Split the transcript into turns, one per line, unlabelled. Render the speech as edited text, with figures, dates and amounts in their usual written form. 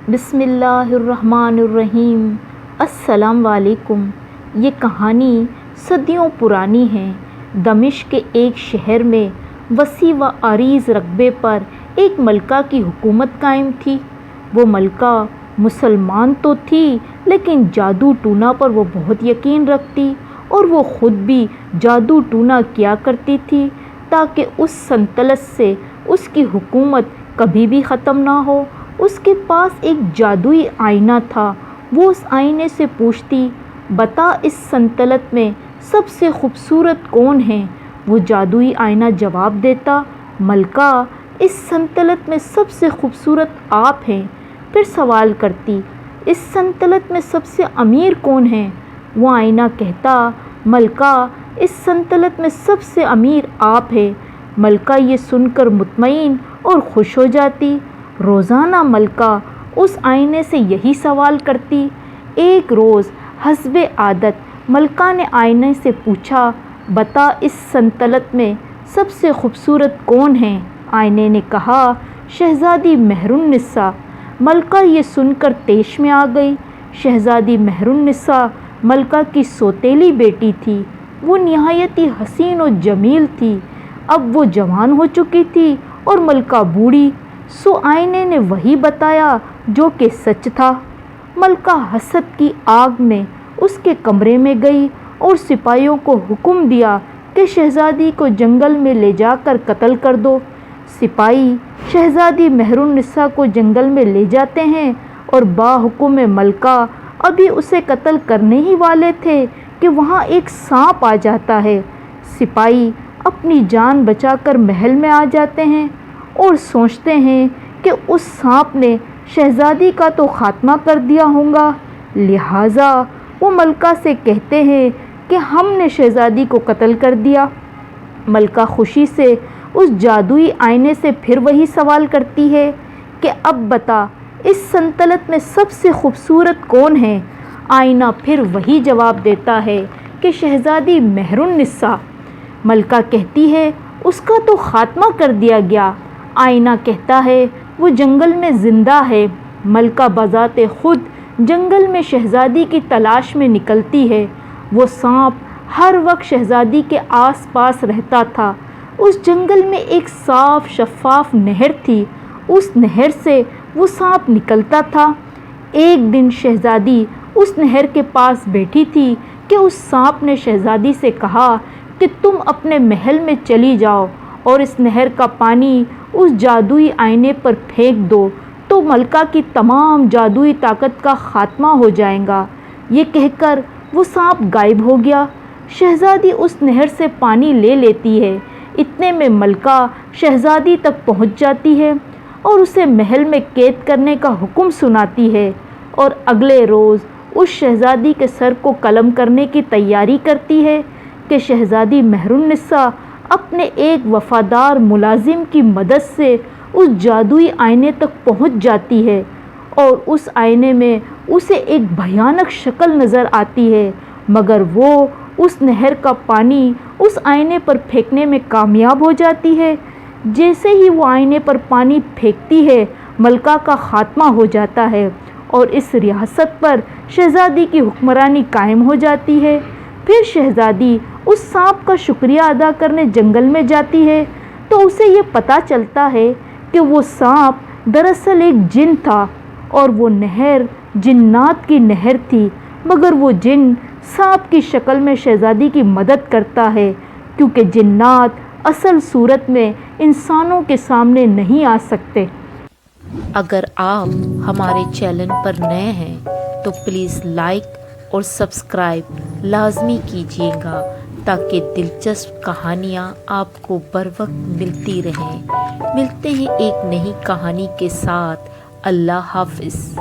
بسم اللہ الرحمن الرحیم۔ السلام علیکم۔ یہ کہانی صدیوں پرانی ہے۔ دمشق کے ایک شہر میں وسیع و عریض رقبے پر ایک ملکہ کی حکومت قائم تھی۔ وہ ملکہ مسلمان تو تھی لیکن جادو ٹونا پر وہ بہت یقین رکھتی اور وہ خود بھی جادو ٹونا کیا کرتی تھی تاکہ اس سلطنت سے اس کی حکومت کبھی بھی ختم نہ ہو۔ اس کے پاس ایک جادوئی آئینہ تھا۔ وہ اس آئینے سے پوچھتی، بتا اس سلطنت میں سب سے خوبصورت کون ہے؟ وہ جادوئی آئینہ جواب دیتا، ملکہ اس سلطنت میں سب سے خوبصورت آپ ہیں۔ پھر سوال کرتی، اس سلطنت میں سب سے امیر کون ہے؟ وہ آئینہ کہتا، ملکہ اس سلطنت میں سب سے امیر آپ ہیں۔ ملکہ یہ سن کر مطمئن اور خوش ہو جاتی۔ روزانہ ملکہ اس آئینے سے یہی سوال کرتی۔ ایک روز حسب عادت ملکہ نے آئینے سے پوچھا، بتا اس سلطنت میں سب سے خوبصورت کون ہے؟ آئینے نے کہا، شہزادی مہر النساء۔ ملکہ یہ سن کر طیش میں آ گئی۔ شہزادی مہر النساء ملکہ کی سوتیلی بیٹی تھی۔ وہ نہایت ہی حسین و جمیل تھی۔ اب وہ جوان ہو چکی تھی اور ملکہ بوڑھی۔ سو آئینے نے وہی بتایا جو کہ سچ تھا۔ ملکہ حسد کی آگ میں اس کے کمرے میں گئی اور سپاہیوں کو حکم دیا کہ شہزادی کو جنگل میں لے جا کر قتل کر دو۔ سپاہی شہزادی مہر النساء کو جنگل میں لے جاتے ہیں اور باحکم ملکہ ابھی اسے قتل کرنے ہی والے تھے کہ وہاں ایک سانپ آ جاتا ہے۔ سپاہی اپنی جان بچا کر محل میں آ جاتے ہیں اور سوچتے ہیں کہ اس سانپ نے شہزادی کا تو خاتمہ کر دیا ہوگا، لہٰذا وہ ملکہ سے کہتے ہیں کہ ہم نے شہزادی کو قتل کر دیا۔ ملکہ خوشی سے اس جادوئی آئینے سے پھر وہی سوال کرتی ہے کہ اب بتا اس سلطنت میں سب سے خوبصورت کون ہے؟ آئینہ پھر وہی جواب دیتا ہے کہ شہزادی مہر النساء۔ ملکہ کہتی ہے، اس کا تو خاتمہ کر دیا گیا۔ آئینہ کہتا ہے، وہ جنگل میں زندہ ہے۔ ملکہ بذات خود جنگل میں شہزادی کی تلاش میں نکلتی ہے۔ وہ سانپ ہر وقت شہزادی کے آس پاس رہتا تھا۔ اس جنگل میں ایک صاف شفاف نہر تھی۔ اس نہر سے وہ سانپ نکلتا تھا۔ ایک دن شہزادی اس نہر کے پاس بیٹھی تھی کہ اس سانپ نے شہزادی سے کہا کہ تم اپنے محل میں چلی جاؤ اور اس نہر کا پانی اس جادوئی آئینے پر پھینک دو تو ملکہ کی تمام جادوئی طاقت کا خاتمہ ہو جائے گا۔ یہ کہہ کر وہ سانپ غائب ہو گیا۔ شہزادی اس نہر سے پانی لے لیتی ہے۔ اتنے میں ملکہ شہزادی تک پہنچ جاتی ہے اور اسے محل میں قید کرنے کا حکم سناتی ہے اور اگلے روز اس شہزادی کے سر کو قلم کرنے کی تیاری کرتی ہے کہ شہزادی مہر النساء اپنے ایک وفادار ملازم کی مدد سے اس جادوئی آئینے تک پہنچ جاتی ہے اور اس آئینے میں اسے ایک بھیانک شکل نظر آتی ہے، مگر وہ اس نہر کا پانی اس آئینے پر پھینکنے میں کامیاب ہو جاتی ہے۔ جیسے ہی وہ آئینے پر پانی پھینکتی ہے، ملکہ کا خاتمہ ہو جاتا ہے اور اس ریاست پر شہزادی کی حکمرانی قائم ہو جاتی ہے۔ پھر شہزادی اس سانپ کا شکریہ ادا کرنے جنگل میں جاتی ہے تو اسے یہ پتہ چلتا ہے کہ وہ سانپ دراصل ایک جن تھا اور وہ نہر جنات کی نہر تھی، مگر وہ جن سانپ کی شکل میں شہزادی کی مدد کرتا ہے کیونکہ جنات اصل صورت میں انسانوں کے سامنے نہیں آ سکتے۔
اگر آپ ہمارے چینل پر نئے ہیں تو پلیز لائک اور سبسکرائب لازمی کیجیے گا تاکہ دلچسپ کہانیاں آپ کو بر وقت ملتی رہیں۔ ملتے ہیں ایک نئی کہانی کے ساتھ۔ اللہ حافظ۔